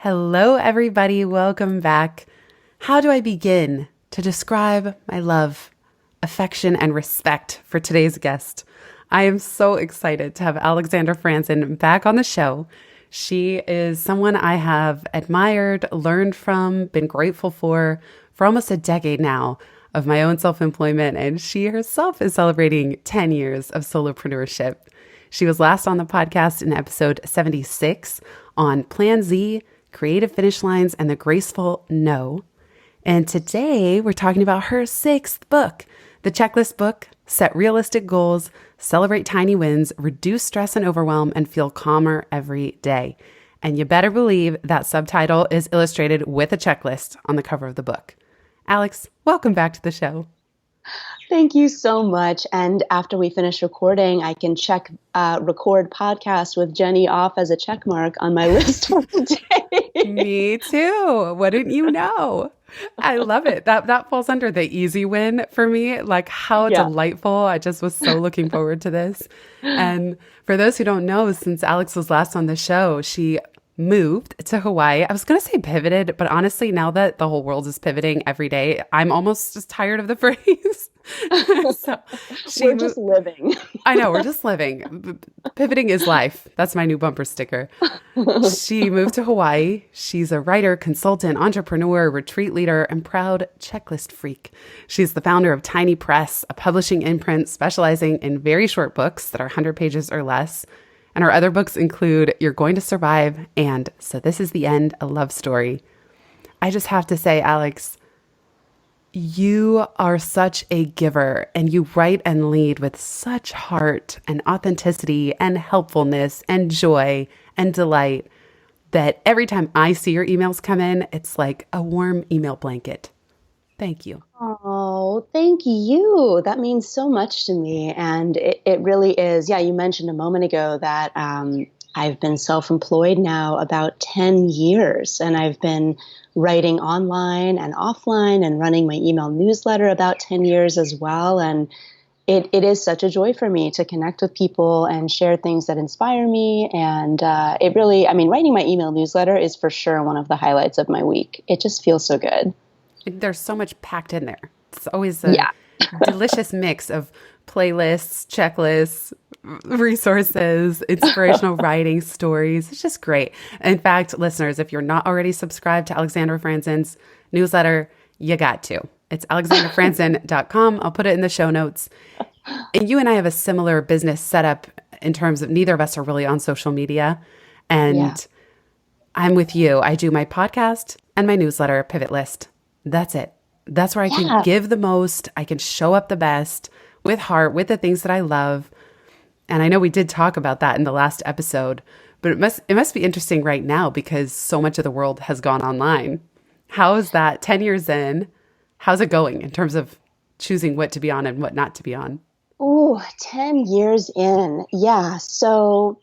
Hello, everybody. Welcome back. How do I begin to describe my love, affection, and respect for today's guest? I am so excited to have Alexandra Franzen back on the show. She is someone I have admired, learned from, been grateful for almost a decade now of my own self-employment, and she herself is celebrating 10 years of solopreneurship. She was last on the podcast in episode 76 on Plan Z, Creative Finish Lines, and the Graceful No. And today we're talking about her sixth book, the checklist book, Set Realistic Goals, Celebrate Tiny Wins, Reduce Stress and Overwhelm, and Feel Calmer Every Day. And you better believe that subtitle is illustrated with a checklist on the cover of the book. Alex, welcome back to the show. Thank you so much. And after we finish recording, I can check record podcast with Jenny off as a check mark on my list for the day. Me too. Wouldn't you know? I love it. That falls under the easy win for me. Like how delightful. I just was so looking forward to this. And for those who don't know, since Alex was last on the show, she moved to Hawaii. I was going to say pivoted, but honestly, now that the whole world is pivoting every day, I'm almost just tired of the phrase. So we're just living. I know, we're just living. Pivoting is life. That's my new bumper sticker. She moved to Hawaii. She's a writer, consultant, entrepreneur, retreat leader, and proud checklist freak. She's the founder of Tiny Press, a publishing imprint specializing in very short books that are 100 pages or less. And her other books include You're Going to Survive and So This Is the End, a love story. I just have to say, Alex, you are such a giver and you write and lead with such heart and authenticity and helpfulness and joy and delight that every time I see your emails come in, it's like a warm email blanket. Thank you. Oh, thank you. That means so much to me. And it really is. Yeah, you mentioned a moment ago that I've been self-employed now about 10 years, and I've been writing online and offline and running my email newsletter about 10 years as well. And it is such a joy for me to connect with people and share things that inspire me. And it really, writing my email newsletter is for sure one of the highlights of my week. It just feels so good. There's so much packed in there. It's always a delicious mix of playlists, checklists, resources, inspirational writing, stories. It's just great. In fact, listeners, if you're not already subscribed to Alexandra Franzen's newsletter, you got to. It's alexandrafranzen.com. I'll put it in the show notes. And you and I have a similar business setup in terms of neither of us are really on social media. And I'm with you. I do my podcast and my newsletter, Pivot List. That's it. That's where I can give the most. I can show up the best with heart, with the things that I love. And I know we did talk about that in the last episode, but it must be interesting right now because so much of the world has gone online. How is that 10 years in? How's it going in terms of choosing what to be on and what not to be on? Oh, 10 years in. Yeah. So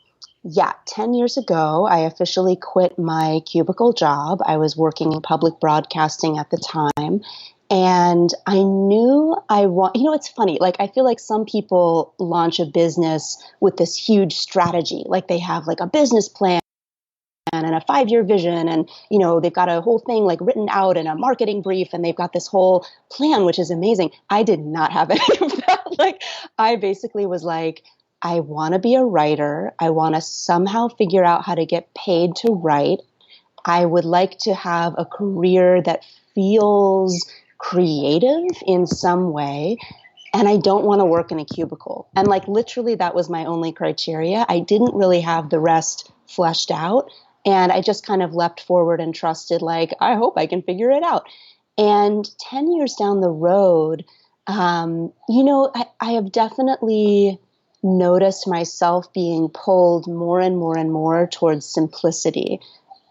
10 years ago, I officially quit my cubicle job. I was working in public broadcasting at the time. And I knew it's funny. Like, I feel like some people launch a business with this huge strategy. Like they have like a business plan and a 5-year vision. And, they've got a whole thing like written out in a marketing brief. And they've got this whole plan, which is amazing. I did not have any of that. Like, I basically was like, I want to be a writer. I want to somehow figure out how to get paid to write. I would like to have a career that feels creative in some way. And I don't want to work in a cubicle. And like literally that was my only criteria. I didn't really have the rest fleshed out. And I just kind of leapt forward and trusted, like, I hope I can figure it out. And 10 years down the road, I have definitely noticed myself being pulled more and more and more towards simplicity.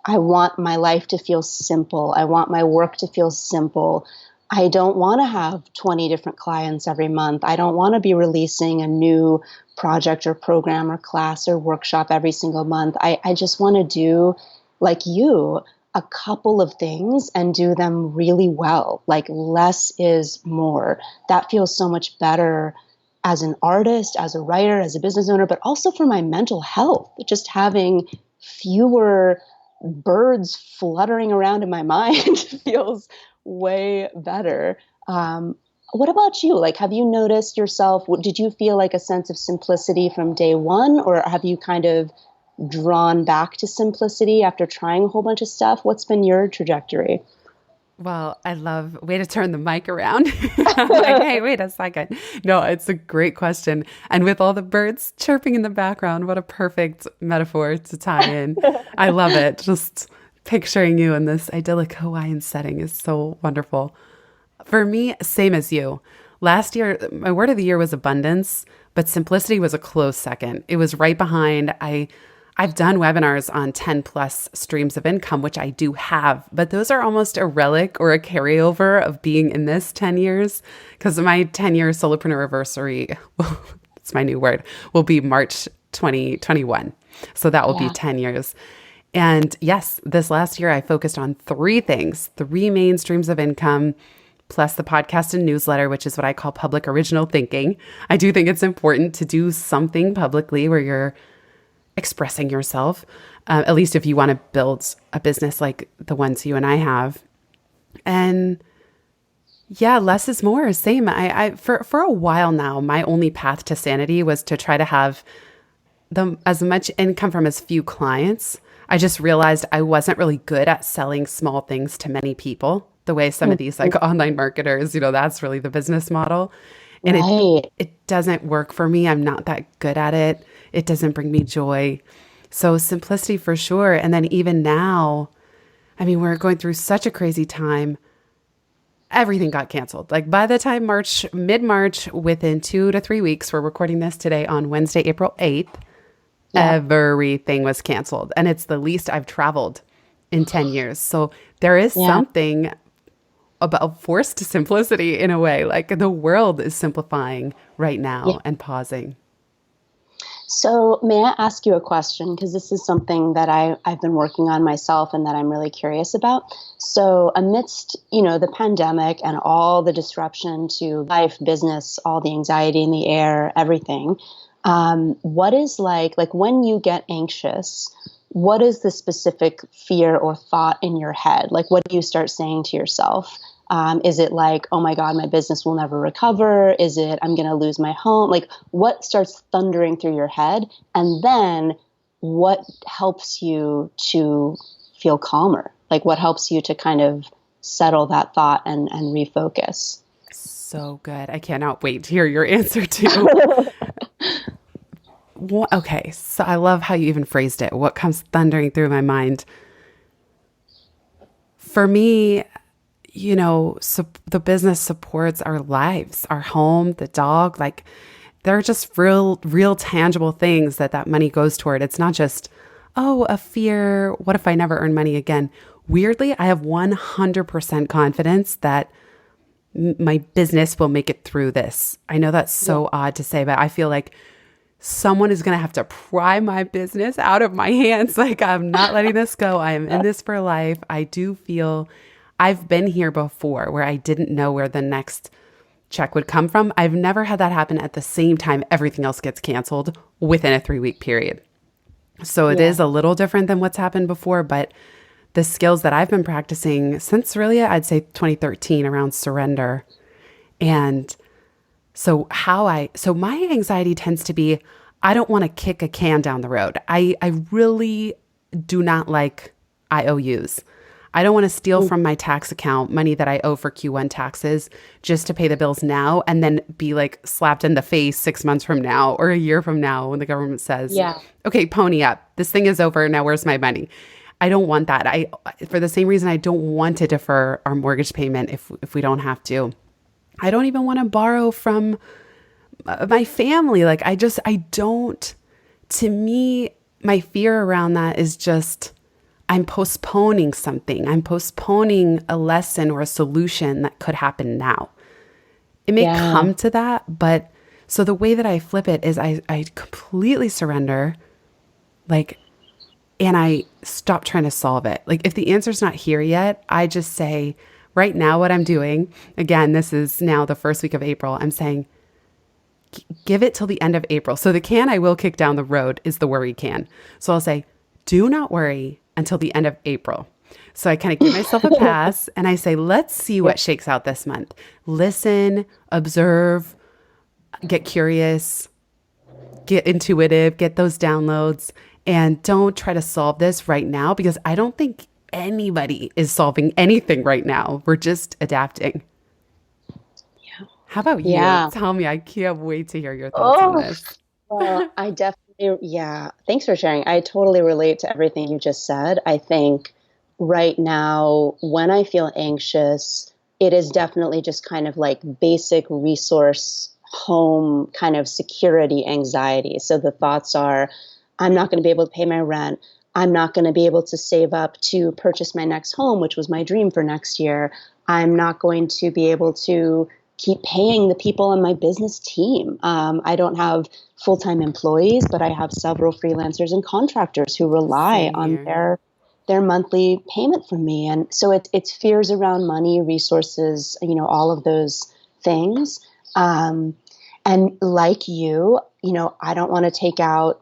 I want my life to feel simple. I want my work to feel simple. I don't want to have 20 different clients every month. I don't want to be releasing a new project or program or class or workshop every single month. I just want to do, like you, a couple of things and do them really well. Like less is more. That feels so much better as an artist, as a writer, as a business owner, but also for my mental health. Just having fewer birds fluttering around in my mind feels way better. What about you? Like, have you noticed yourself? Did you feel like a sense of simplicity from day one, or have you kind of drawn back to simplicity after trying a whole bunch of stuff? What's been your trajectory? Well, I love way to turn the mic around. I'm like, hey, wait a second. No, it's a great question. And with all the birds chirping in the background, what a perfect metaphor to tie in. I love it. Just picturing you in this idyllic Hawaiian setting is so wonderful. For me, same as you. Last year, my word of the year was abundance, but simplicity was a close second. It was right behind. I've done webinars on 10 plus streams of income, which I do have, but those are almost a relic or a carryover of being in this 10 years because my 10-year solopreneur anniversary, well, it's my new word, will be March 2021. So that will be 10 years. And yes, this last year I focused on three things, three main streams of income, plus the podcast and newsletter, which is what I call public original thinking. I do think it's important to do something publicly where you're expressing yourself, at least if you want to build a business like the ones you and I have. And yeah, less is more. Same. For a while now, my only path to sanity was to try to have as much income from as few clients. I just realized I wasn't really good at selling small things to many people the way some of these like online marketers, that's really the business model. And it doesn't work for me. I'm not that good at it. It doesn't bring me joy. So simplicity for sure. And then even now, I mean, we're going through such a crazy time. Everything got canceled. Like by the time mid-March, within 2 to 3 weeks, we're recording this today on Wednesday, April 8th, everything was canceled. And it's the least I've traveled in 10 years. So there is something about forced simplicity in a way. Like the world is simplifying right now and pausing. So may I ask you a question? Because this is something that I've been working on myself and that I'm really curious about. So amidst, the pandemic and all the disruption to life, business, all the anxiety in the air, everything, what is like when you get anxious, what is the specific fear or thought in your head? Like, what do you start saying to yourself? Is it like, oh my God, my business will never recover? Is it, I'm going to lose my home? Like, what starts thundering through your head? And then what helps you to feel calmer? Like, what helps you to kind of settle that thought and refocus? So good. I cannot wait to hear your answer too. Okay. So I love how you even phrased it. What comes thundering through my mind? For me, the business supports our lives, our home, the dog, like they're just real tangible things that money goes toward. It's not just, a fear. What if I never earn money again? Weirdly, I have 100% confidence that my business will make it through this. I know that's so odd to say, but I feel like someone is going to have to pry my business out of my hands. Like I'm not letting this go. I am in this for life. I do feel I've been here before where I didn't know where the next check would come from. I've never had that happen at the same time everything else gets canceled within a 3-week period. So it is a little different than what's happened before, but the skills that I've been practicing since really, I'd say 2013 around surrender. And so my anxiety tends to be, I don't want to kick a can down the road. I really do not like IOUs. I don't want to steal from my tax account money that I owe for Q1 taxes just to pay the bills now and then be like slapped in the face 6 months from now or a year from now when the government says, okay, pony up. This thing is over. Now where's my money? I don't want that. For the same reason, I don't want to defer our mortgage payment if we don't have to. I don't even want to borrow from my family. Like I don't, to me, my fear around that is just, I'm postponing something. I'm postponing a lesson or a solution that could happen now. It may come to that, but so the way that I flip it is I completely surrender, and I stop trying to solve it. Like if the answer's not here yet, I just say, right now what I'm doing, again, this is now the first week of April, I'm saying, give it till the end of April. So the can I will kick down the road is the worry can. So I'll say, do not worry. until the end of April. So I kind of give myself a pass and I say, let's see Yeah. what shakes out this month. Listen, observe, get curious, get intuitive, get those downloads, and don't try to solve this right now because I don't think anybody is solving anything right now. We're just adapting. How about you? Yeah. Tell me. I can't wait to hear your thoughts on Oh, this. well, I definitely, yeah. Thanks for sharing. I totally relate to everything you just said. I think right now, when I feel anxious, it is definitely just kind of like basic resource, home kind of security anxiety. So the thoughts are, I'm not going to be able to pay my rent. I'm not going to be able to save up to purchase my next home, which was my dream for next year. I'm not going to be able to keep paying the people on my business team. I don't have full-time employees, but I have several freelancers and contractors who rely Same on here. their monthly payment from me. And so it's fears around money, resources, all of those things. Um, and like I don't want to take out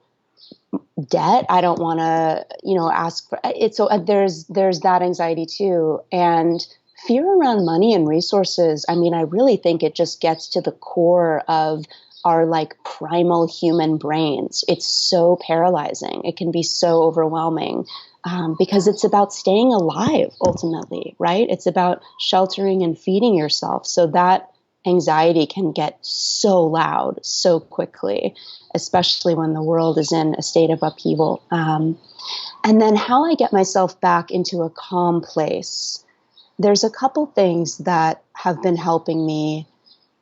debt. I don't want to, ask for it. So there's that anxiety too. And fear around money and resources. I mean, I really think it just gets to the core of our like primal human brains. It's so paralyzing. It can be so overwhelming because it's about staying alive ultimately, right? It's about sheltering and feeding yourself. So that anxiety can get so loud so quickly, especially when the world is in a state of upheaval. And then how I get myself back into a calm place. There's a couple things that have been helping me.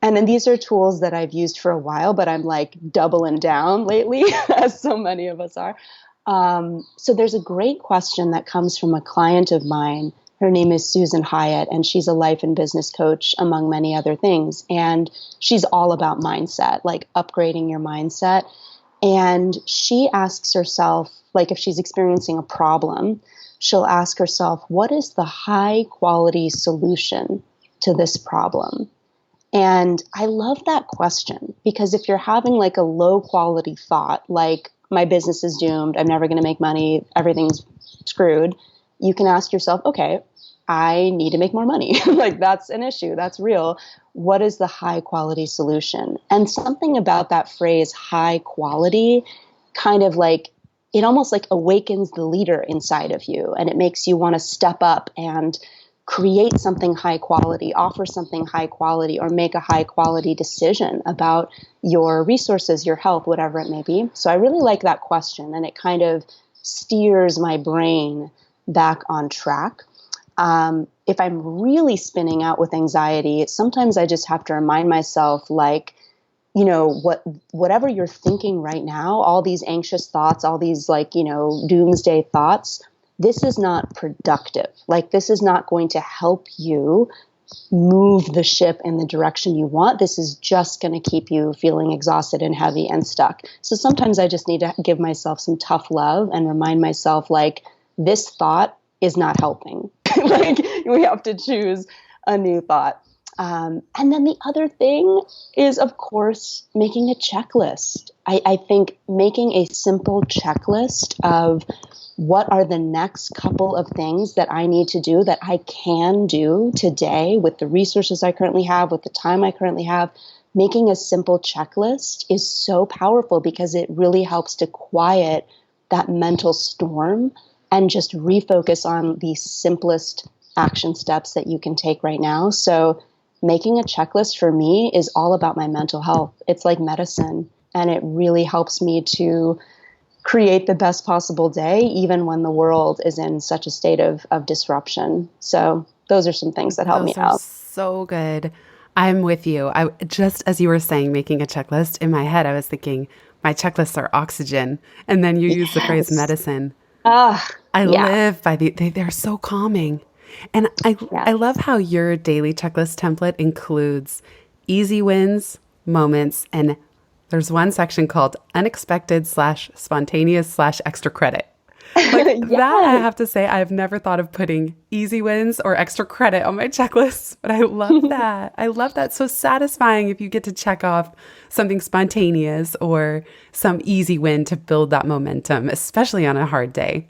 And then these are tools that I've used for a while, but I'm like doubling down lately, as so many of us are. So there's a great question that comes from a client of mine. Her name is Susan Hyatt, and she's a life and business coach, among many other things. And she's all about mindset, like upgrading your mindset. And she asks herself, like if she's experiencing a problem, she'll ask herself, what is the high quality solution to this problem? And I love that question because if you're having like a low quality thought, like my business is doomed, I'm never going to make money, everything's screwed, you can ask yourself, okay, I need to make more money. Like that's an issue. That's real. What is the high quality solution? And something about that phrase, high quality, kind of like it almost like awakens the leader inside of you and it makes you want to step up and create something high quality, offer something high quality, or make a high quality decision about your resources, your health, whatever it may be. So I really like that question and it kind of steers my brain back on track. If I'm really spinning out with anxiety, sometimes I just have to remind myself, like, whatever you're thinking right now, all these anxious thoughts, all these doomsday thoughts, this is not productive. Like, this is not going to help you move the ship in the direction you want. This is just going to keep you feeling exhausted and heavy and stuck. So sometimes I just need to give myself some tough love and remind myself, like, this thought is not helping. Like, we have to choose a new thought. And then the other thing is, of course, making a checklist. I think making a simple checklist of what are the next couple of things that I need to do that I can do today with the resources I currently have, with the time I currently have. Making a simple checklist is so powerful because it really helps to quiet that mental storm and just refocus on the simplest action steps that you can take right now. So making a checklist for me is all about my mental health. It's like medicine, and it really helps me to create the best possible day, even when the world is in such a state of disruption. So those are some things that help me Those are out. so good. I'm with you. I just as you were saying, making a checklist in my head, I was thinking my checklists are oxygen. And then you use the phrase Yes. medicine. Ah, I yeah. live by they're so calming. And I love Yes. how your daily checklist template includes easy wins, moments, and there's one section called unexpected slash spontaneous slash extra credit. Like that, I Yes. have to say, I've never thought of putting easy wins or extra credit on my checklist, but I love that. I love that. So satisfying if you get to check off something spontaneous or some easy win to build that momentum, especially on a hard day.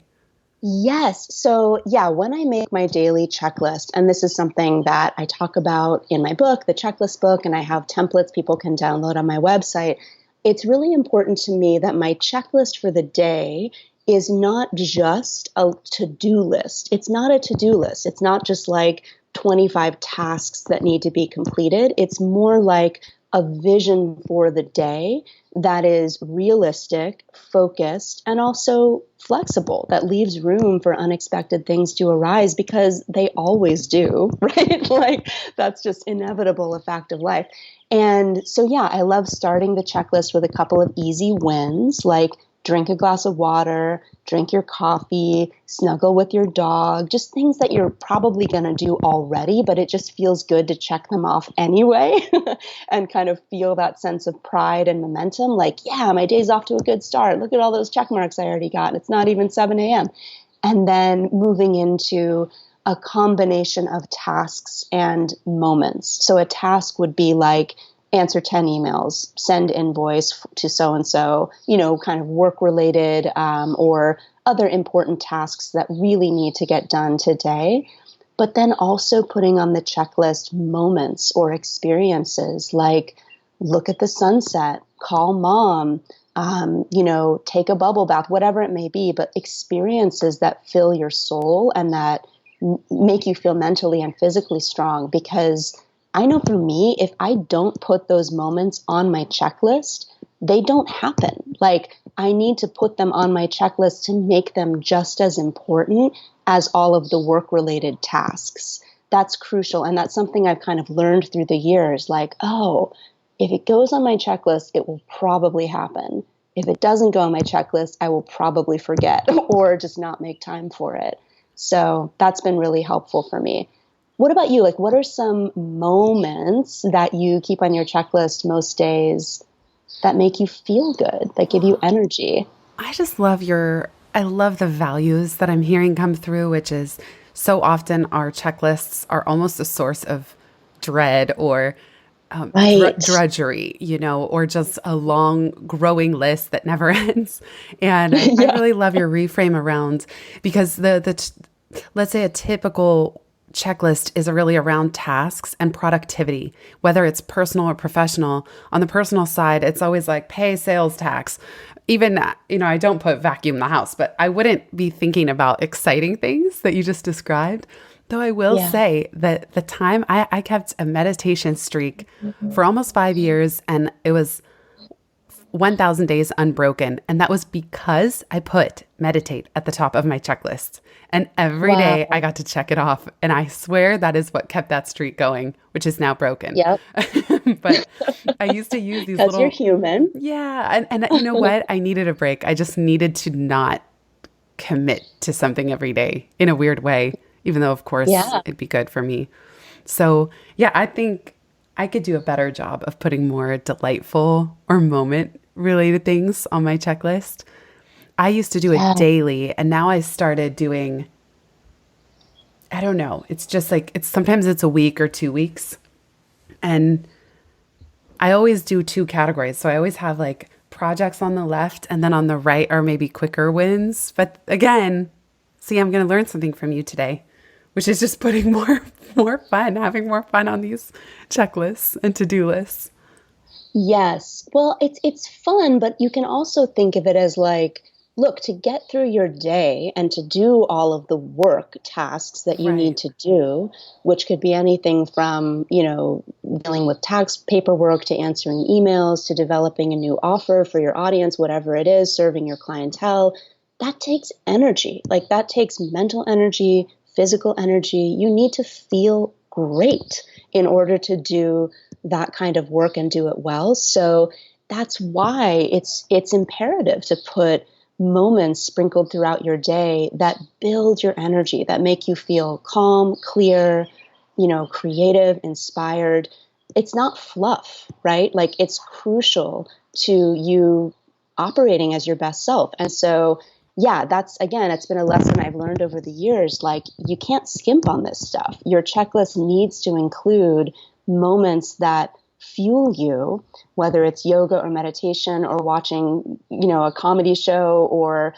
Yes. So, yeah, when I make my daily checklist, and this is something that I talk about in my book, the checklist book, and I have templates people can download on my website, it's really important to me that my checklist for the day is not just a to do list. It's not a to do list. It's not just like 25 tasks that need to be completed. It's more like a vision for the day that is realistic, focused, and also flexible, that leaves room for unexpected things to arise because they always do, right? Like that's just inevitable, a fact of life. And so, yeah, I love starting the checklist with a couple of easy wins, like drink a glass of water, drink your coffee, snuggle with your dog, just things that you're probably going to do already, but it just feels good to check them off anyway and kind of feel that sense of pride and momentum. Like, yeah, my day's off to a good start. Look at all those check marks I already got. It's not even 7 a.m. And then moving into a combination of tasks and moments. So a task would be like, answer 10 emails, send invoice to so and so, kind of work related or other important tasks that really need to get done today. But then also putting on the checklist moments or experiences like look at the sunset, call mom, take a bubble bath, whatever it may be, but experiences that fill your soul and that make you feel mentally and physically strong. Because I know for me, if I don't put those moments on my checklist, they don't happen. Like I need to put them on my checklist to make them just as important as all of the work related tasks. That's crucial. And that's something I've kind of learned through the years. Like, oh, if it goes on my checklist, it will probably happen. If it doesn't go on my checklist, I will probably forget or just not make time for it. So that's been really helpful for me. What about you? Like, what are some moments that you keep on your checklist most days that make you feel good, that give you energy? I just love I love the values that I'm hearing come through, which is so often our checklists are almost a source of dread or Right. drudgery, or just a long growing list that never ends. And I Yeah. really love your reframe around because let's say a typical checklist is really around tasks and productivity, whether it's personal or professional. On the personal side, it's always like pay sales tax. Even, I don't put vacuum the house, but I wouldn't be thinking about exciting things that you just described. Though I will Yeah. say that the time I kept a meditation streak for almost 5 years, and it was 1,000 days unbroken. And that was because I put meditate at the top of my checklist. And every day Wow. I got to check it off. And I swear that is what kept that streak going, which is now broken. Yep. But I used to use these Because you're little, human. yeah. And you know what? I needed a break. I just needed to not commit to something every day in a weird way, even though, of course, Yeah. it'd be good for me. So, yeah, I think I could do a better job of putting more delightful or moment related things on my checklist. I used to do it Yeah. daily, and now I started doing, I don't know, it's just like sometimes it's a week or 2 weeks. And I always do two categories. So I always have like projects on the left and then on the right are maybe quicker wins. But again, see, I'm going to learn something from you today, which is just putting more fun, having more fun on these checklists and to-do lists. Yes. Well, it's fun, but you can also think of it as like, look, to get through your day and to do all of the work tasks that you need Right. to do, which could be anything from, dealing with tax paperwork to answering emails to developing a new offer for your audience, whatever it is, serving your clientele. That takes energy. Like that takes mental energy, physical energy. You need to feel great in order to do that kind of work and do it well. So that's why it's imperative to put moments sprinkled throughout your day that build your energy, that make you feel calm, clear, creative, inspired. It's not fluff, right? Like it's crucial to you operating as your best self. And so, yeah, that's again, it's been a lesson I've learned over the years. Like you can't skimp on this stuff. Your checklist needs to include moments that fuel you, whether it's yoga or meditation or watching, a comedy show or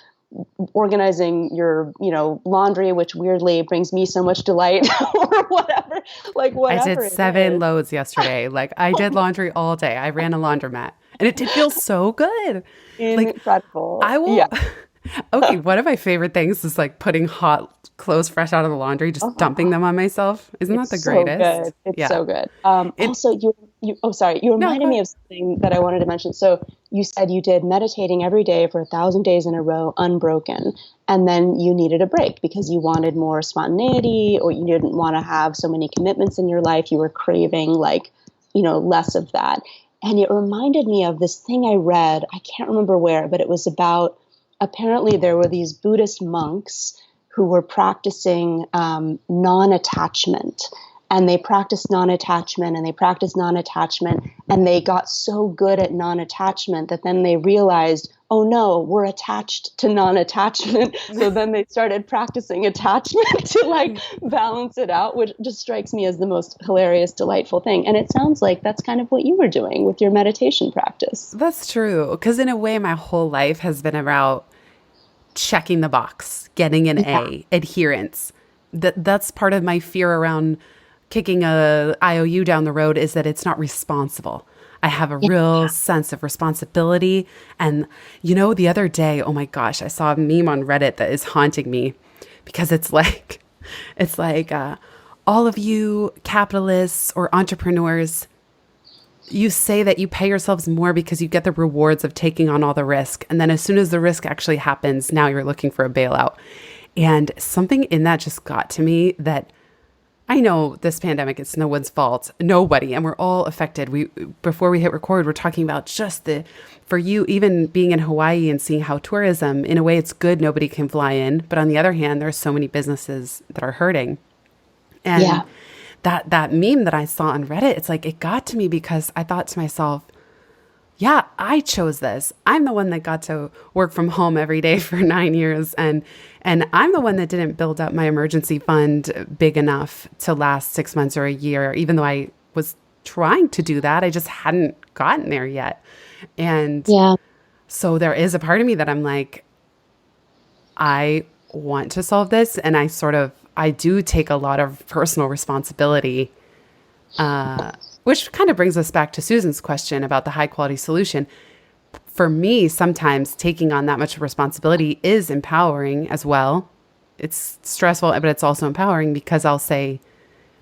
organizing your, laundry, which weirdly brings me so much delight or whatever, like I did whatever it 7 loads yesterday. Like I did laundry all day. I ran a laundromat and it did feel so good. is. Like Incredible. I Yeah. will. Okay, one of my favorite things is like putting hot clothes fresh out of the laundry, just dumping Oh, them on myself. Isn't that it's the so greatest? good. It's Yeah. so good. It, Also, oh, sorry, you no, go reminded me ahead. of something that I wanted to mention. So you said you did meditating every day for 1,000 days in a row, unbroken, and then you needed a break because you wanted more spontaneity, or you didn't want to have so many commitments in your life. You were craving like, less of that. And it reminded me of this thing I read. I can't remember where, but it was about, apparently there were these Buddhist monks who were practicing non-attachment. And they practiced non-attachment and they practiced non-attachment. And they got so good at non-attachment that then they realized, oh no, we're attached to non-attachment. So then they started practicing attachment to like balance it out, which just strikes me as the most hilarious, delightful thing. And it sounds like that's kind of what you were doing with your meditation practice. That's true. Because in a way, my whole life has been about checking the box, getting an Yeah. A, adherence. That's part of my fear around kicking a IOU down the road is that it's not responsible. I have a Yeah. real sense of responsibility. And the other day, oh my gosh, I saw a meme on Reddit that is haunting me because it's like all of you capitalists or entrepreneurs, you say that you pay yourselves more because you get the rewards of taking on all the risk. And then as soon as the risk actually happens, now you're looking for a bailout. And something in that just got to me that I know this pandemic, it's no one's fault, nobody, and we're all affected. Before we hit record, we're talking about just for you, even being in Hawaii and seeing how tourism, in a way, it's good nobody can fly in. But on the other hand, there's so many businesses that are hurting. And Yeah. that meme that I saw on Reddit, it's like it got to me because I thought to myself, yeah, I chose this. I'm the one that got to work from home every day for 9 years, and I'm the one that didn't build up my emergency fund big enough to last 6 months or a year, even though I was trying to do that. I just hadn't gotten there yet. And Yeah. so there is a part of me that I'm like, I want to solve this, and I do take a lot of personal responsibility, which kind of brings us back to Susan's question about the high quality solution. For me, sometimes taking on that much responsibility is empowering as well. It's stressful, but it's also empowering because I'll say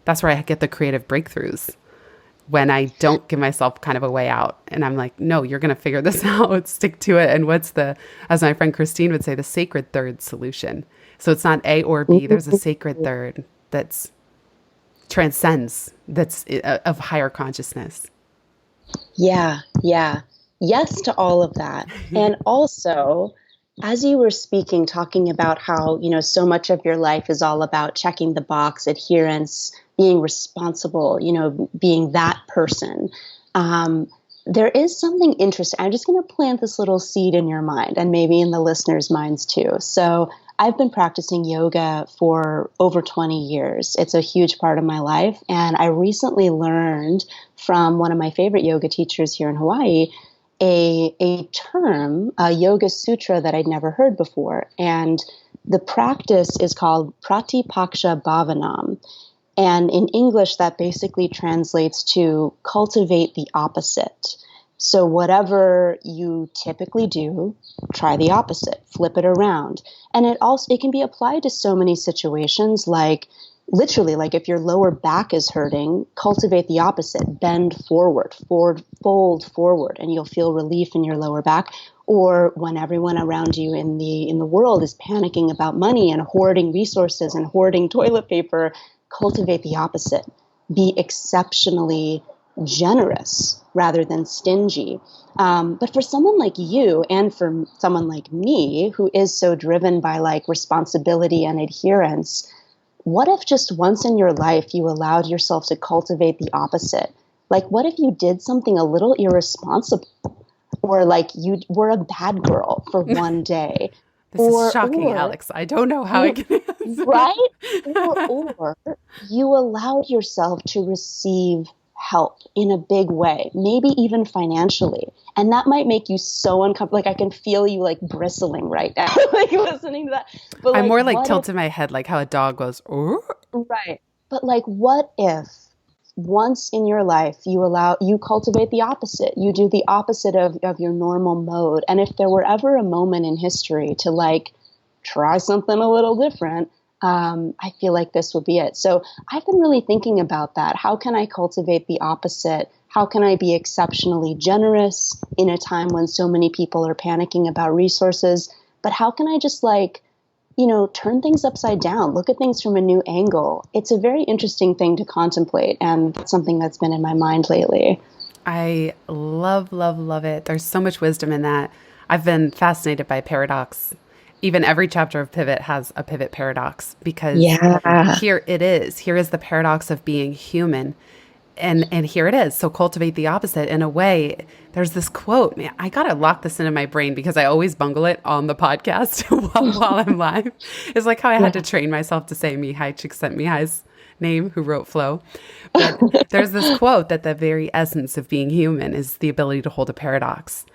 that's where I get the creative breakthroughs when I don't give myself kind of a way out. And I'm like, no, you're going to figure this out, stick to it. And what's as my friend Christine would say, the sacred third solution. So it's not A or B. There's a sacred third that's transcends, that's of higher consciousness. Yeah, yeah. Yes to all of that. And also, as you were speaking, talking about how, so much of your life is all about checking the box, adherence, being responsible, being that person. There is something interesting. I'm just going to plant this little seed in your mind and maybe in the listeners' minds too. So I've been practicing yoga for over 20 years. It's a huge part of my life. And I recently learned from one of my favorite yoga teachers here in Hawaii a term, a yoga sutra that I'd never heard before. And the practice is called Pratipaksha Bhavanam. And in English, that basically translates to cultivate the opposite. So whatever you typically do, try the opposite, flip it around. And it can be applied to so many situations, like literally, like if your lower back is hurting, cultivate the opposite, bend forward, fold forward, and you'll feel relief in your lower back. Or when everyone around you in the world is panicking about money and hoarding resources and hoarding toilet paper, cultivate the opposite. Be exceptionally generous rather than stingy. But for someone like you and for someone like me, who is so driven by like responsibility and adherence, what if just once in your life you allowed yourself to cultivate the opposite? Like, what if you did something a little irresponsible, or like you were a bad girl for one day, This is shocking, or Alex. I don't know how I you, can. right? Or you allowed yourself to receive help in a big way, maybe even financially. And that might make you so uncomfortable. Like I can feel you like bristling right now, like listening to that. But I'm like, more like what if, tilting my head like how a dog goes, "Ooh." right. But like, what if once in your life you cultivate the opposite, you do the opposite of your normal mode. And if there were ever a moment in history to like try something a little different, I feel like this would be it. So I've been really thinking about that. How can I cultivate the opposite? How can I be exceptionally generous in a time when so many people are panicking about resources? But how can I just like, turn things upside down, look at things from a new angle? It's a very interesting thing to contemplate. And that's something that's been in my mind lately. I love, love, love it. There's so much wisdom in that. I've been fascinated by paradox. Even every chapter of Pivot has a pivot paradox because Yeah. here it is. Here is the paradox of being human. And here it is. So cultivate the opposite in a way. There's this quote, man, I gotta lock this into my brain because I always bungle it on the podcast while I'm live. It's like how I had to Yeah. train myself to say Mihai Csikszentmihalyi's name, who wrote Flow. But there's this quote that the very essence of being human is the ability to hold a paradox.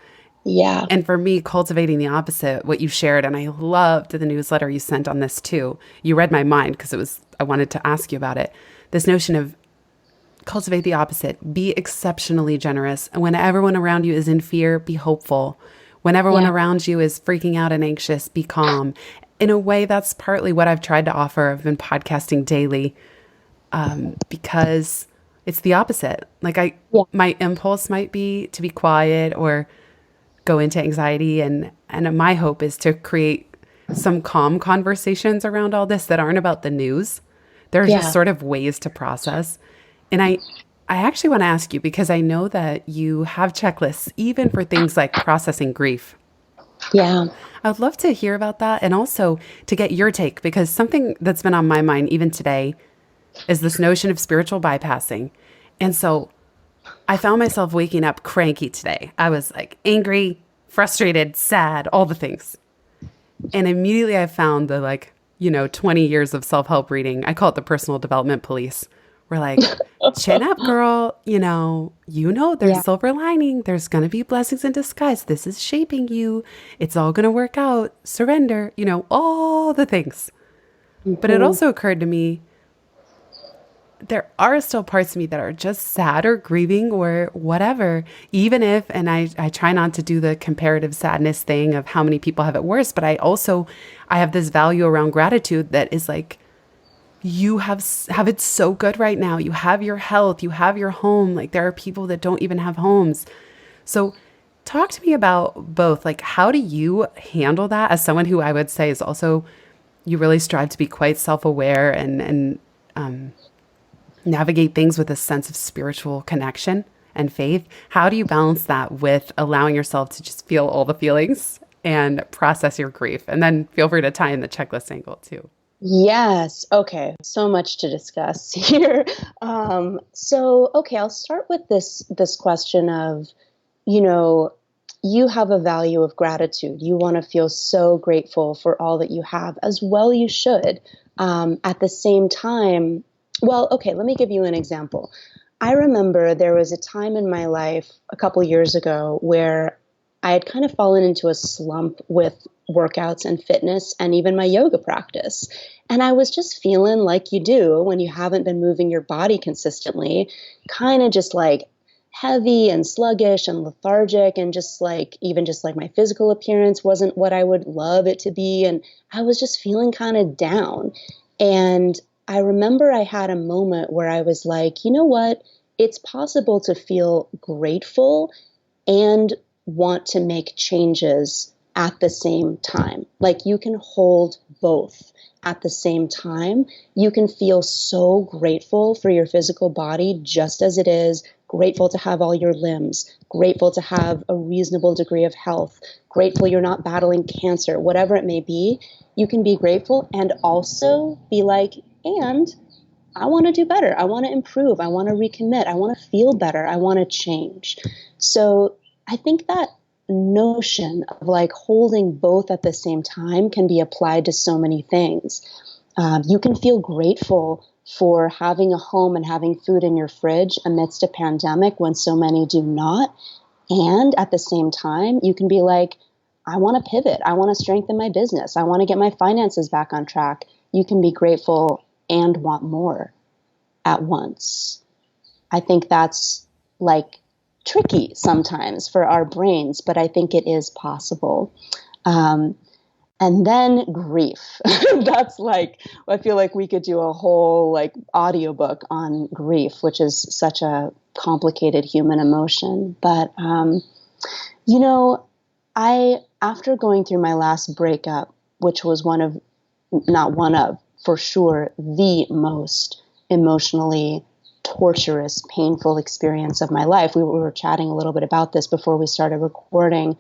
Yeah. And for me, cultivating the opposite, what you shared, and I loved the newsletter you sent on this too. You read my mind because I wanted to ask you about it. This notion of cultivate the opposite, be exceptionally generous. And when everyone around you is in fear, be hopeful. When everyone Yeah. around you is freaking out and anxious, be calm. In a way, that's partly what I've tried to offer. I've been podcasting daily because it's the opposite. Yeah. My impulse might be to be quiet or go into anxiety, and my hope is to create some calm conversations around all this that aren't about the news. They're just Yeah. sort of ways to process. And I actually want to ask you because I know that you have checklists even for things like processing grief. Yeah. I would love to hear about that and also to get your take because something that's been on my mind even today is this notion of spiritual bypassing. And so I found myself waking up cranky today. I was like angry, frustrated, sad, all the things. And immediately I found the 20 years of self-help reading. I call it the personal development police. We're like, chin up, girl. There's Yeah. silver lining. There's going to be blessings in disguise. This is shaping you. It's all going to work out. Surrender, all the things. But it Mhm. also occurred to me there are still parts of me that are just sad or grieving or whatever, even if, and I try not to do the comparative sadness thing of how many people have it worse, but I have this value around gratitude that is like, you have it so good right now. You have your health, you have your home. Like there are people that don't even have homes. So talk to me about both. Like, how do you handle that as someone who I would say is also, you really strive to be quite self-aware and navigate things with a sense of spiritual connection and faith. How do you balance that with allowing yourself to just feel all the feelings and process your grief? And then feel free to tie in the checklist angle too. Yes. Okay. So much to discuss here. Okay, I'll start with this question of, you know, you have a value of gratitude. You want to feel so grateful for all that you have, as well you should. At the same time, well, okay, let me give you an example. I remember there was a time in my life a couple years ago where I had kind of fallen into a slump with workouts and fitness and even my yoga practice. And I was just feeling like you do when you haven't been moving your body consistently, kind of just like heavy and sluggish and lethargic, and just like even just like my physical appearance wasn't what I would love it to be. And I was just feeling kind of down. And I remember I had a moment where I was like, you know what? It's possible to feel grateful and want to make changes at the same time. Like you can hold both at the same time. You can feel so grateful for your physical body just as it is, grateful to have all your limbs, grateful to have a reasonable degree of health, grateful you're not battling cancer, whatever it may be. You can be grateful and also be like, and I want to do better. I want to improve. I want to recommit. I want to feel better. I want to change. So I think that notion of like holding both at the same time can be applied to so many things. You can feel grateful for having a home and having food in your fridge amidst a pandemic when so many do not. And at the same time, you can be like, I want to pivot. I want to strengthen my business. I want to get my finances back on track. You can be grateful and want more at once. I think that's like tricky sometimes for our brains, but I think it is possible. And then grief. That's like, I feel like we could do a whole like audiobook on grief, which is such a complicated human emotion. But, after going through my last breakup, which was for sure, the most emotionally torturous, painful experience of my life. We were chatting a little bit about this before we started recording.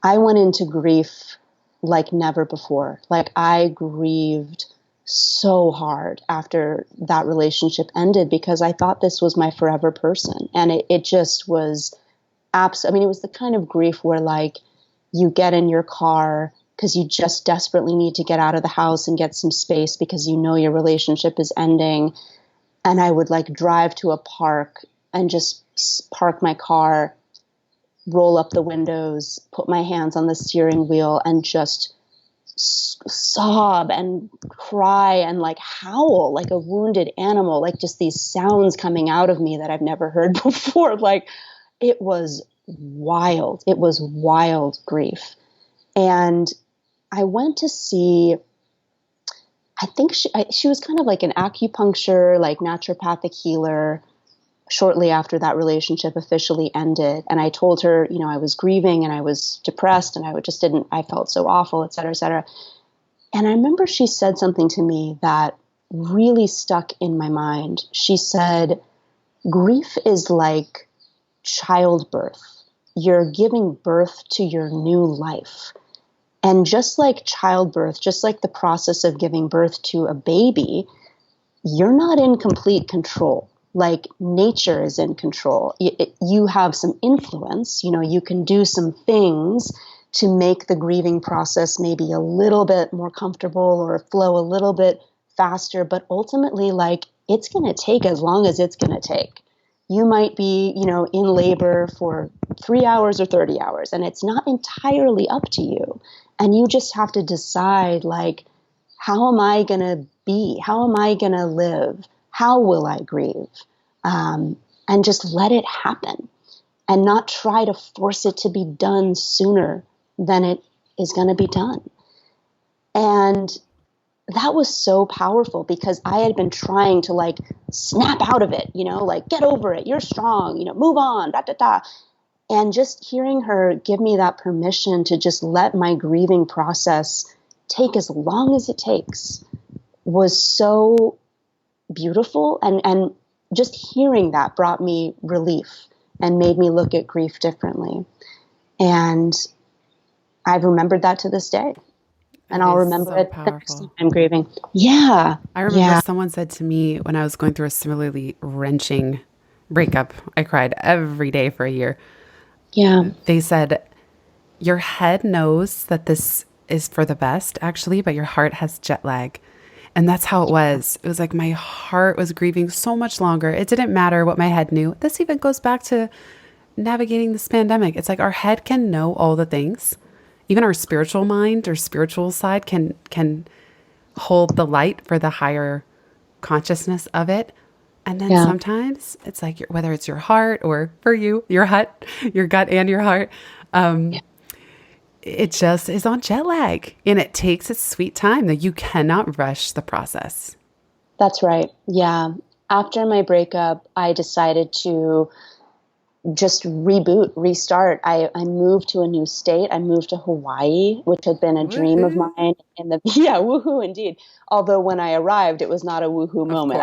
I went into grief like never before. Like I grieved so hard after that relationship ended because I thought this was my forever person. And it just was it was the kind of grief where like you get in your car because you just desperately need to get out of the house and get some space because you know your relationship is ending. And I would like drive to a park and just park my car, roll up the windows, put my hands on the steering wheel and just sob and cry and like howl like a wounded animal, like just these sounds coming out of me that I've never heard before. Like it was wild. It was wild grief. And I went to see, I think she was kind of like an acupuncture, like naturopathic healer shortly after that relationship officially ended. And I told her, I was grieving and I was depressed and I felt so awful, et cetera, et cetera. And I remember she said something to me that really stuck in my mind. She said, grief is like childbirth. You're giving birth to your new life. And just like childbirth, just like the process of giving birth to a baby, you're not in complete control. Like nature is in control. You have some influence, you can do some things to make the grieving process maybe a little bit more comfortable or flow a little bit faster. But ultimately, like it's going to take as long as it's going to take. You might be, in labor for 3 hours or 30 hours, and it's not entirely up to you. And you just have to decide, like, how am I going to be? How am I going to live? How will I grieve? And just let it happen and not try to force it to be done sooner than it is going to be done. And that was so powerful because I had been trying to like snap out of it, like get over it. You're strong, move on, da, da, da. And just hearing her give me that permission to just let my grieving process take as long as it takes was so beautiful. And just hearing that brought me relief and made me look at grief differently. And I've remembered that to this day. And I'll remember it the next time I'm grieving. Yeah. I remember someone said to me when I was going through a similarly wrenching breakup, I cried every day for a year. Yeah. They said, your head knows that this is for the best, actually, but your heart has jet lag. And that's how it was. It was like my heart was grieving so much longer. It didn't matter what my head knew. This even goes back to navigating this pandemic. It's like our head can know all the things. Even our spiritual mind or spiritual side can hold the light for the higher consciousness of it. And then sometimes it's like, whether it's your heart or for you, your gut and your heart, it just is on jet lag and it takes its sweet time that you cannot rush the process. That's right. Yeah. After my breakup, I decided to just restart. I moved to a new state. I moved to Hawaii, which had been a dream of mine. Woohoo, indeed. Although when I arrived, it was not a woohoo moment.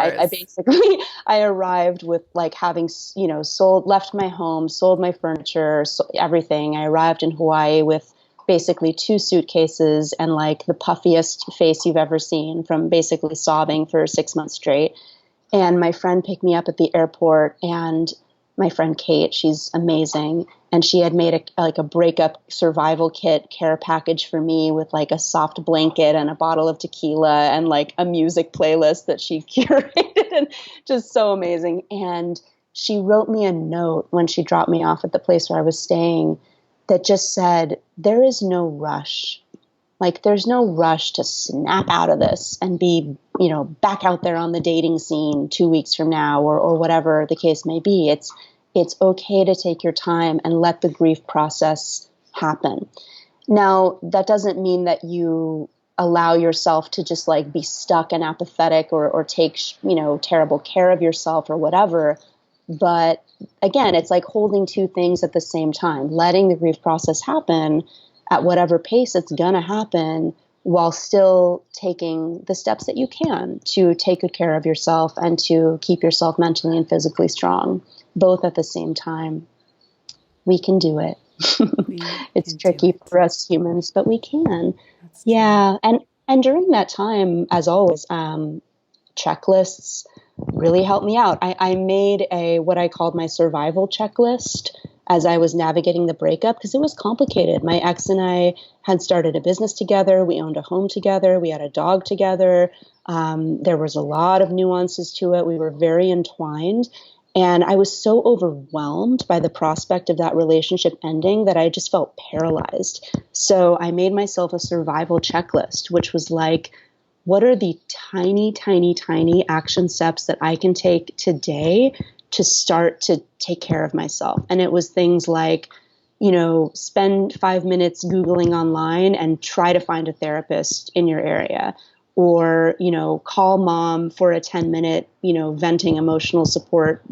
I arrived with like having, left my home, sold my furniture, everything. I arrived in Hawaii with basically 2 suitcases and like the puffiest face you've ever seen from basically sobbing for 6 months straight. And my friend picked me up at the airport and my friend Kate. She's amazing. And she had made a breakup survival kit care package for me with like a soft blanket and a bottle of tequila and like a music playlist that she curated, and just so amazing. And she wrote me a note when she dropped me off at the place where I was staying that just said, there is no rush. Like, there's no rush to snap out of this and be, back out there on the dating scene 2 weeks from now, or whatever the case may be. It's okay to take your time and let the grief process happen. Now, that doesn't mean that you allow yourself to just like be stuck and apathetic or take, terrible care of yourself or whatever. But again, it's like holding two things at the same time, letting the grief process happen at whatever pace it's going to happen, while still taking the steps that you can to take good care of yourself and to keep yourself mentally and physically strong, both at the same time. We can do it. It's tricky for us humans, but we can. Yeah. And during that time, as always, checklists really helped me out. I made what I called my survival checklist as I was navigating the breakup, because it was complicated. My ex and I had started a business together. We owned a home together. We had a dog together. There was a lot of nuances to it. We were very entwined. And I was so overwhelmed by the prospect of that relationship ending that I just felt paralyzed. So I made myself a survival checklist, which was like, what are the tiny, tiny, tiny action steps that I can take today to start to take care of myself? And it was things like, spend 5 minutes Googling online and try to find a therapist in your area, or, call mom for a 10-minute, venting emotional support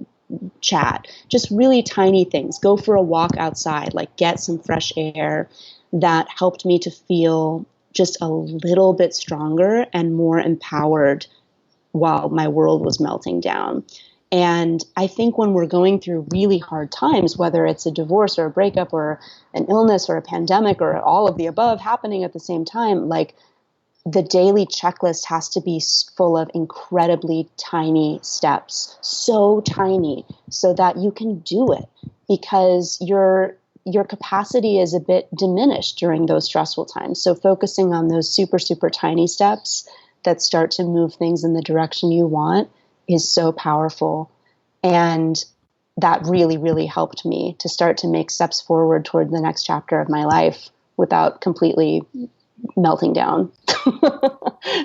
chat. Just really tiny things. Go for a walk outside, like get some fresh air. That helped me to feel just a little bit stronger and more empowered while my world was melting down. And I think when we're going through really hard times, whether it's a divorce or a breakup or an illness or a pandemic or all of the above happening at the same time, like, the daily checklist has to be full of incredibly tiny steps, so tiny, so that you can do it, because your capacity is a bit diminished during those stressful times. So focusing on those super, super tiny steps that start to move things in the direction you want is so powerful. And that really, really helped me to start to make steps forward toward the next chapter of my life without completely melting down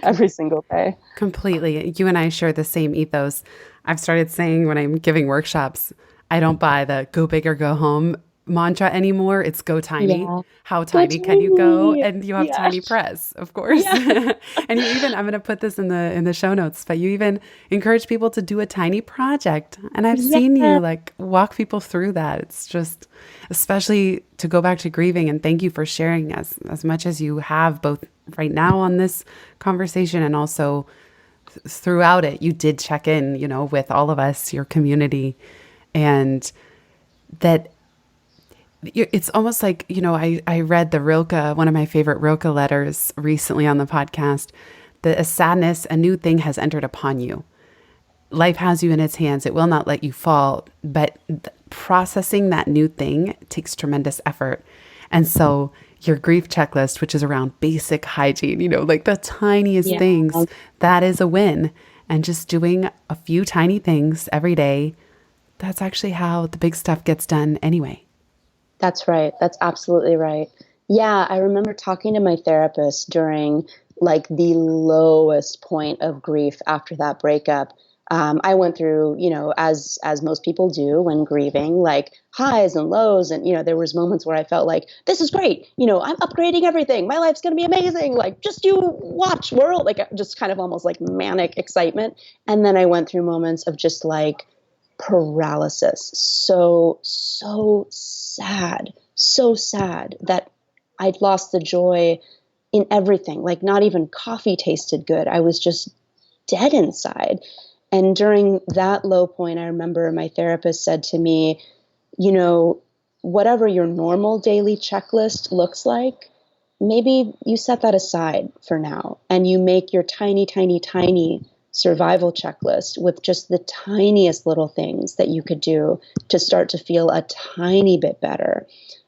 every single day. Completely. You and I share the same ethos. I've started saying when I'm giving workshops, I don't buy the go big or go home mantra anymore. It's go tiny. Yeah. How tiny can you go? And you have Yeah. tiny press, of course. Yeah. And you even, I'm going to put this in the show notes, but you even encourage people to do a tiny project. And I've seen you like walk people through that. It's just, especially to go back to grieving, and thank you for sharing as much as you have, both right now on this conversation and also throughout it. You did check in, with all of us, your community, and that it's almost like, I read the Rilke, one of my favorite Rilke letters recently on the podcast, that a sadness, a new thing has entered upon you. Life has you in its hands. It will not let you fall, but processing that new thing takes tremendous effort. And so your grief checklist, which is around basic hygiene, like the tiniest things, that is a win. And just doing a few tiny things every day, that's actually how the big stuff gets done anyway. That's right. That's absolutely right. Yeah, I remember talking to my therapist during like the lowest point of grief after that breakup. I went through, as most people do when grieving, like highs and lows. And, there was moments where I felt like, this is great. I'm upgrading everything. My life's going to be amazing. Like, just you watch world, like just kind of almost like manic excitement. And then I went through moments of just like paralysis. So sad that I'd lost the joy in everything. Like, not even coffee tasted good. I was just dead inside. And during that low point, I remember my therapist said to me, whatever your normal daily checklist looks like, maybe you set that aside for now and you make your tiny, tiny, tiny survival checklist with just the tiniest little things that you could do to start to feel a tiny bit better.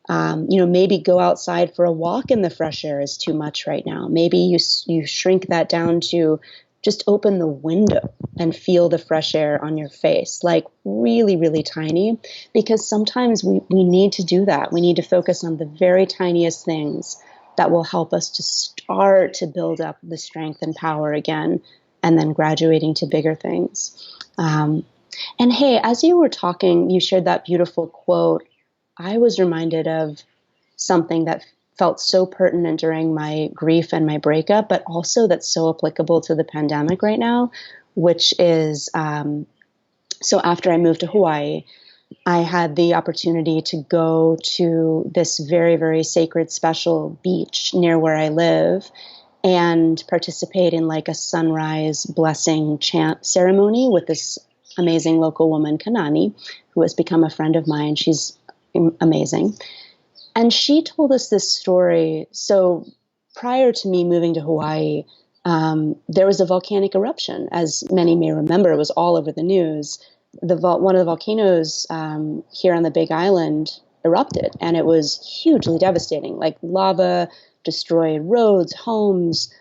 Maybe go outside for a walk in the fresh air is too much right now. Maybe you shrink that down to just open the window and feel the fresh air on your face, like really, really tiny, because sometimes we need to do that. We need to focus on the very tiniest things that will help us to start to build up the strength and power again, and then graduating to bigger things. And hey, as you were talking, you shared that beautiful quote. I was reminded of something that felt so pertinent during my grief and my breakup, but also that's so applicable to the pandemic right now, which is, so after I moved to Hawaii, I had the opportunity to go to this very, very sacred, special beach near where I live and participate in like a sunrise blessing chant ceremony with this amazing local woman, Kanani, who has become a friend of mine. She's amazing. And she told us this story. So prior to me moving to Hawaii, there was a volcanic eruption. As many may remember, it was all over the news. One of the volcanoes here on the Big Island erupted, and it was hugely devastating. Like lava destroyed roads, homes,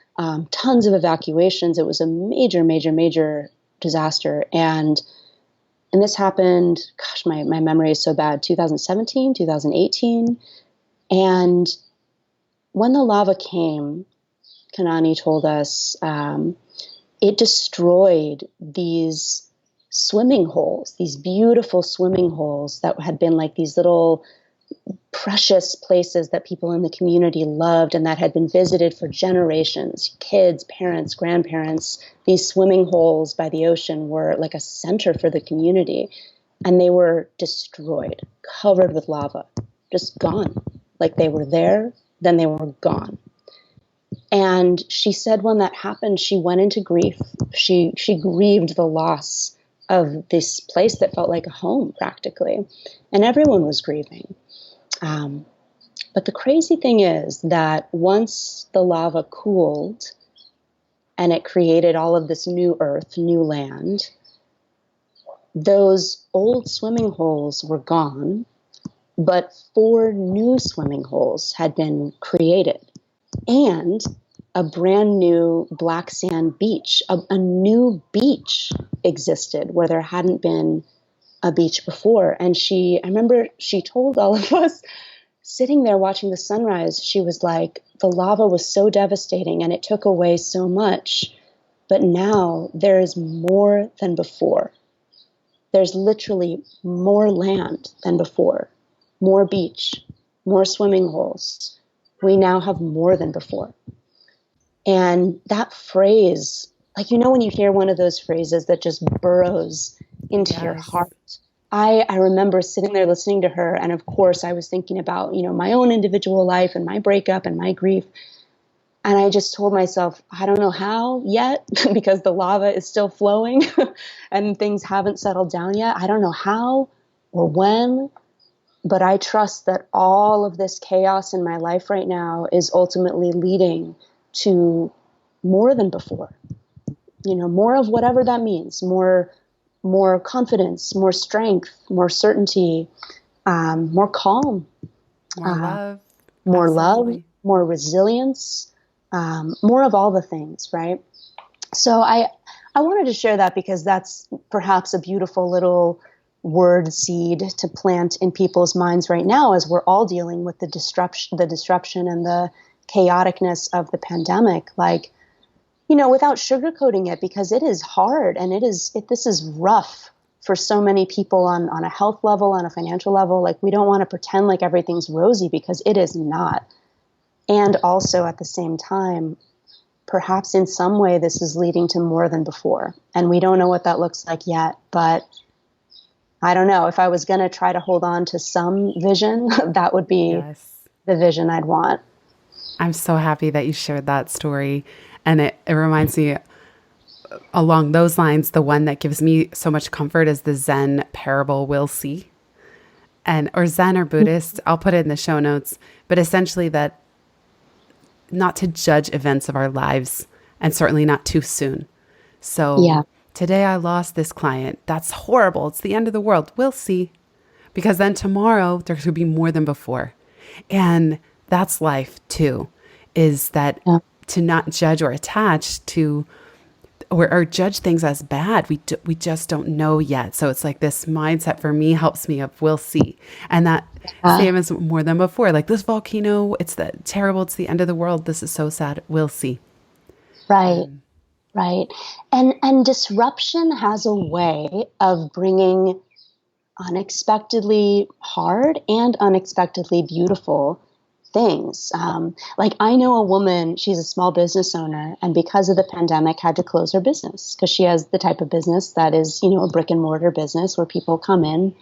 tons of evacuations. It was a major, major, major disaster. And this happened, gosh, my memory is so bad, 2017, 2018. And when the lava came, Kanani told us, it destroyed these swimming holes, these beautiful swimming holes that had been like these little precious places that people in the community loved and that had been visited for generations. Kids, parents, grandparents, these swimming holes by the ocean were like a center for the community. And they were destroyed, covered with lava, just gone. Like they were there, then they were gone. And she said when that happened, she went into grief. She grieved the loss of this place that felt like a home practically. And everyone was grieving. But the crazy thing is that once the lava cooled and it created all of this new earth, new land, those old swimming holes were gone, but 4 new swimming holes had been created, and a brand new black sand beach, a new beach existed where there hadn't been a beach before. And I remember she told all of us sitting there watching the sunrise, she was like, the lava was so devastating and it took away so much, but now there is more than before. There's literally more land than before. More beach, more swimming holes. We now have more than before. And that phrase, like, when you hear one of those phrases that just burrows into your heart. I remember sitting there listening to her. And of course I was thinking about, my own individual life and my breakup and my grief. And I just told myself, I don't know how yet, because the lava is still flowing and things haven't settled down yet. I don't know how or when. But I trust that all of this chaos in my life right now is ultimately leading to more than before. More of whatever that means, more confidence, more strength, more certainty, more calm, More love. more Absolutely. love, more resilience, more of all the things, right? So I wanted to share that because that's perhaps a beautiful little word seed to plant in people's minds right now as we're all dealing with the disruption and the chaoticness of the pandemic. Like, without sugarcoating it, because it is hard and this is rough for so many people on a health level, on a financial level. Like, we don't want to pretend like everything's rosy because it is not. And also at the same time, perhaps in some way this is leading to more than before. And we don't know what that looks like yet, but I don't know. If I was going to try to hold on to some vision, that would be the vision I'd want. I'm so happy that you shared that story. And it reminds me along those lines, the one that gives me so much comfort is the Zen parable, we'll see. Or Zen or Buddhist, I'll put it in the show notes, but essentially that not to judge events of our lives and certainly not too soon. So Yeah. today I lost this client. That's horrible. It's the end of the world. We'll see. Because then tomorrow there could be more than before. And that's life too, is that Yeah. to not judge or attach to or judge things as bad. We just don't know yet. So it's like this mindset for me helps me of we'll see. And that Uh, same as more than before. Like this volcano, it's the terrible, it's the end of the world. This is so sad. We'll see. right. Right. And disruption has a way of bringing unexpectedly hard and unexpectedly beautiful things. Like I know a woman, she's a small business owner, and because of the pandemic had to close her business because she has the type of business that is, a brick and mortar business where people come in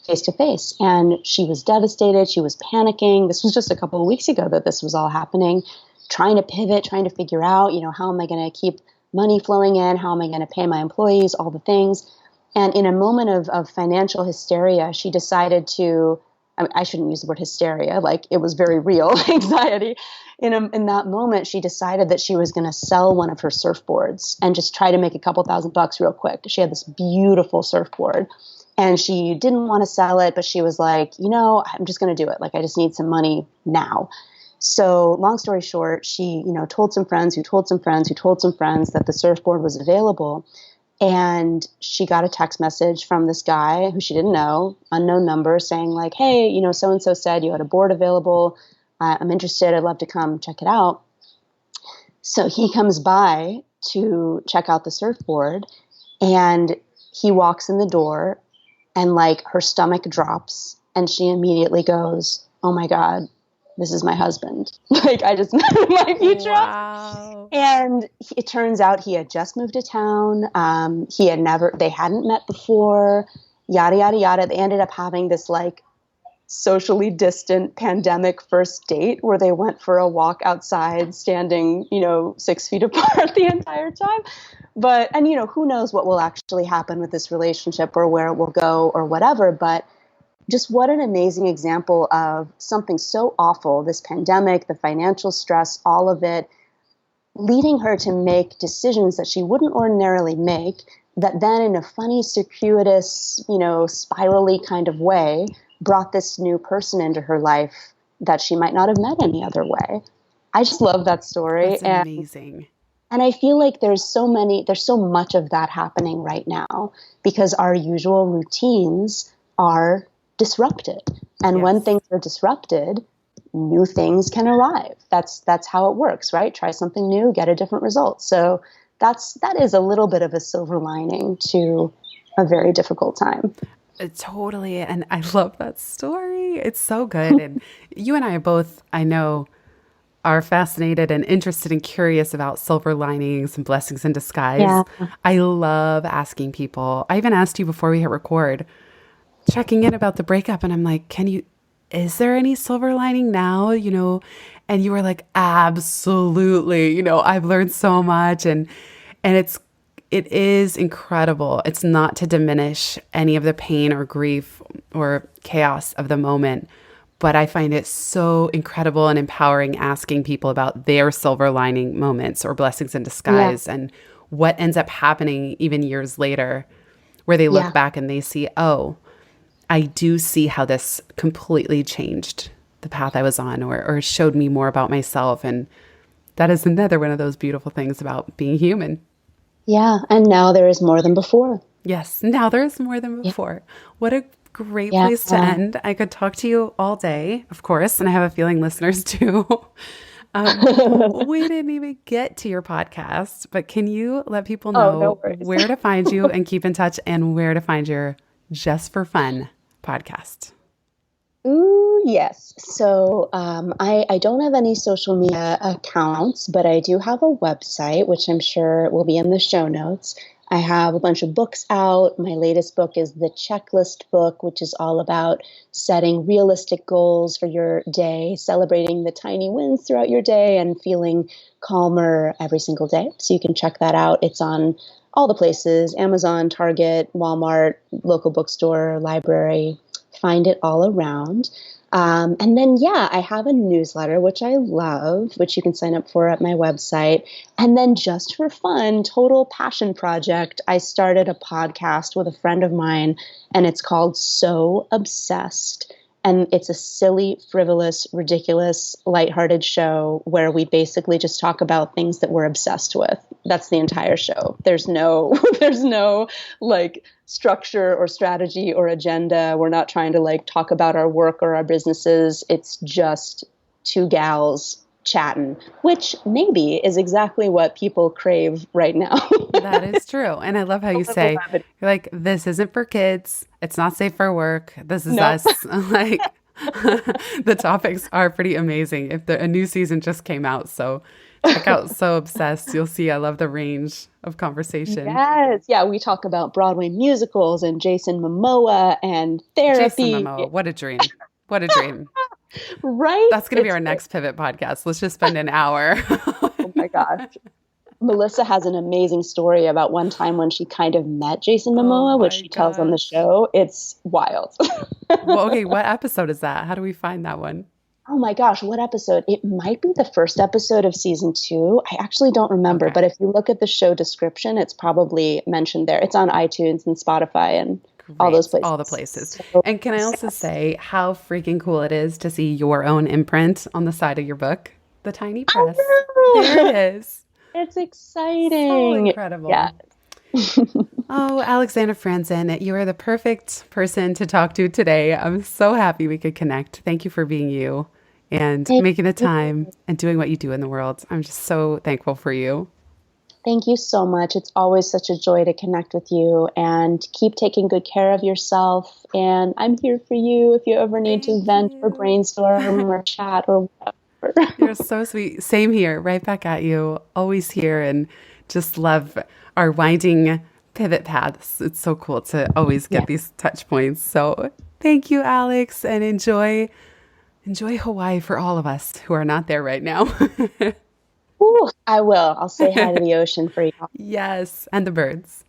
face to face. And she was devastated. She was panicking. This was just a couple of weeks ago that this was all happening, trying to pivot, trying to figure out, how am I going to keep money flowing in? How am I going to pay my employees? All the things. And in a moment of financial hysteria, she decided to, I shouldn't use the word hysteria, like it was very real anxiety. In that moment, she decided that she was going to sell one of her surfboards and just try to make a couple $1,000 real quick. She had this beautiful surfboard and she didn't want to sell it, but she was like, I'm just going to do it. Like, I just need some money now. So long story short, she, told some friends who told some friends who told some friends that the surfboard was available. And she got a text message from this guy who she didn't know, unknown number, saying like, hey, so-and-so said you had a board available. I'm interested. I'd love to come check it out. So he comes by to check out the surfboard and he walks in the door and like her stomach drops and she immediately goes, oh my God, this is my husband. Like I just met my future husband. Wow. And it turns out he had just moved to town. They hadn't met before, yada, yada, yada. They ended up having this like socially distant pandemic first date where they went for a walk outside standing, 6 feet apart the entire time. And who knows what will actually happen with this relationship or where it will go or whatever. But just what an amazing example of something so awful, this pandemic, the financial stress, all of it, leading her to make decisions that she wouldn't ordinarily make that then in a funny, circuitous, spirally kind of way brought this new person into her life that she might not have met any other way. I just love that story. That's amazing. And I feel like there's so much of that happening right now because our usual routines are disrupted. And when Yes. things are disrupted, new things can arrive. That's how it works, right? Try something new, get a different result. So that is a little bit of a silver lining to a very difficult time. Totally. And I love that story. It's so good. And you and I both, I know, are fascinated and interested and curious about silver linings and blessings in disguise. Yeah. I love asking people. I even asked you before we hit record, checking in about the breakup. And I'm like, is there any silver lining now? And you were like, absolutely. I've learned so much. And it is incredible. It's not to diminish any of the pain or grief or chaos of the moment. But I find it so incredible and empowering asking people about their silver lining moments or blessings in Yeah. disguise and what ends up happening even years later, where they look Yeah. back and they see, oh, I do see how this completely changed the path I was on or showed me more about myself. And that is another one of those beautiful things about being human. Yeah. And now there is more than before. Yes, now there's more than Yeah. before. What a great Yeah. place to end. I could talk to you all day, of course, and I have a feeling listeners too. We didn't even get to your podcast, but can you let people Oh, no know worries. where to find you and keep in touch and where to find your Just for Fun podcast? Ooh, yes. So I don't have any social media accounts, but I do have a website, which I'm sure will be in the show notes. I have a bunch of books out. My latest book is the Checklist book, which is all about setting realistic goals for your day, celebrating the tiny wins throughout your day, and feeling calmer every single day. So you can check that out. It's on all the places: Amazon, Target, Walmart, local bookstore, library. Find it all around. And then, yeah, I have a newsletter, which I love, which you can sign up for at my website. And then, just for fun, total passion project, I started a podcast with a friend of mine, and it's called So Obsessed. And it's a silly, frivolous, ridiculous, lighthearted show where we basically just talk about things that we're obsessed with. That's the entire show. There's no, there's no like structure or strategy or agenda. We're not trying to like talk about our work or our businesses. It's just two gals chatting, which maybe is exactly what people crave right now. That is true. And I love how A you little say, levity. you're like, this isn't for kids. It's not safe for work. This is Nope. us. Like, the topics are pretty amazing. A new season just came out, so check out So Obsessed. You'll see I love the range of conversation. Yes. Yeah, we talk about Broadway musicals and Jason Momoa and Jason therapy. Momoa, what a dream. What a dream. Right? That's going to be our next pivot podcast. Let's just spend an hour. Oh my gosh. Melissa has an amazing story about one time when she kind of met Jason Oh Momoa, which my she tells on the gosh. show. It's wild. Well, okay, what episode is that? How do we find that one? Oh my gosh, what episode? It might be the first episode of season 2. I actually don't remember, Okay, but if you look at the show description, it's probably mentioned there. It's on iTunes and Spotify and all those great. All the places. places. So, And can I also yes. say how freaking cool it is to see your own imprint on the side of your book? The tiny press. There it I know. is. It's So exciting. Yeah. incredible. Oh, Alexandra Franzen, you are the perfect person to talk to today. I'm so happy we could connect. Thank you for being you and Thank making the you. time and doing what you do in the world. I'm just so thankful for you. Thank you so much. It's always such a joy to connect with you and keep taking good care of yourself. And I'm here for you if you ever need to Thank vent or you. brainstorm or chat or You're whatever. so sweet. Same here, right back at you. Always here and just love our winding pivot paths. It's so cool to always Yeah. get these touch points. So thank you, Alex, and enjoy Hawaii for all of us who are not there right now. Ooh, I will. I'll say hi to the ocean for you. Yes, and the birds.